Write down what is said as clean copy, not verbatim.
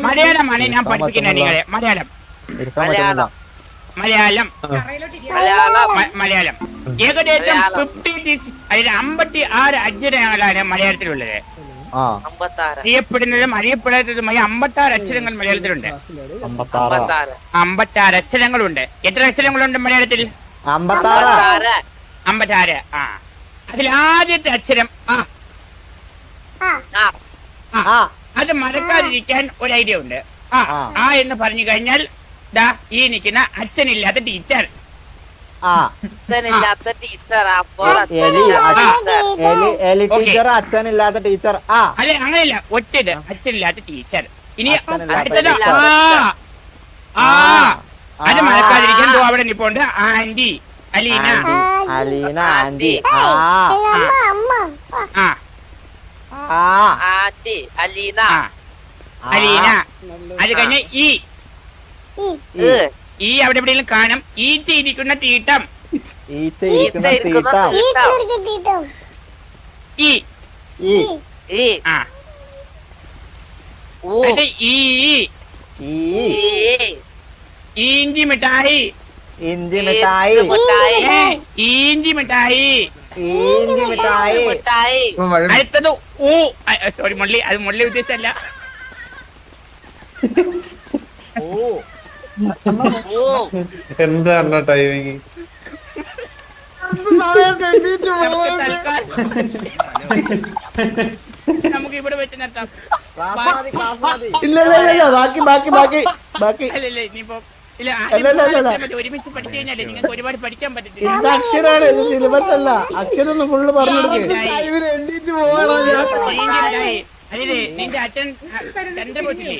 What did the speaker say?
മലയാളമാണ് ഞാൻ പഠിപ്പിക്കുന്നത് നിങ്ങളെ. മലയാളം ഏകദേശം 56 അക്ഷരങ്ങളാണ് മലയാളത്തിലുള്ളത്. അറിയപ്പെടുന്നതും അറിയപ്പെടാത്തതുമായ 56 അക്ഷരങ്ങൾ മലയാളത്തിലുണ്ട്. 56 അക്ഷരങ്ങളുണ്ട്. എത്ര അക്ഷരങ്ങളുണ്ട് മലയാളത്തിൽ? 56. അതിൽ ആദ്യത്തെ അക്ഷരം അത് മറക്കാതിരിക്കാൻ ഒരു ഐഡിയ ഉണ്ട്. എന്ന് പറഞ്ഞു കഴിഞ്ഞാൽ ഈ നിൽക്കുന്ന അച്ഛനില്ലാത്ത ടീച്ചർ. അച്ഛനില്ലാത്ത ടീച്ചർ. അല്ലെ അങ്ങനെയല്ല, ഒറ്റത് അച്ഛനില്ലാത്ത ടീച്ചർ. ഇനി അടുത്തത് അത് മറക്കാതിരിക്കാൻ അവിടെ നിപ്പോണ്ട് ആന്റി, അലീന. ആന്റി അലീന. അത് കഴിഞ്ഞ ഈ അവിടെ എവിടെയെങ്കിലും കാണും. ഈച്ച ഇരിക്കുന്ന തീട്ടം. ഇഞ്ചി മിഠായി. അടുത്തത് സോറി മുരളി, അത് മുരളി ഉദ്ദേശിച്ചല്ല. എന്താണ് ടൈമിങ്? നമുക്ക് ഇവിടെ വെച്ച് നിർത്താം. ഇല്ല ബാക്കി ഇനിയിപ്പോ ഒരുമിച്ച് പഠിച്ചു കഴിഞ്ഞാലേ നിങ്ങൾക്ക് ഒരുപാട് പഠിക്കാൻ പറ്റത്തില്ല. ഇത് അക്ഷരാണ്, ഇത് സിലബസ് അല്ല. അക്ഷരം ഫുള്ള് പറഞ്ഞു നിന്റെ അച്ഛൻ ചന്ദ്രബോസില്ലേ,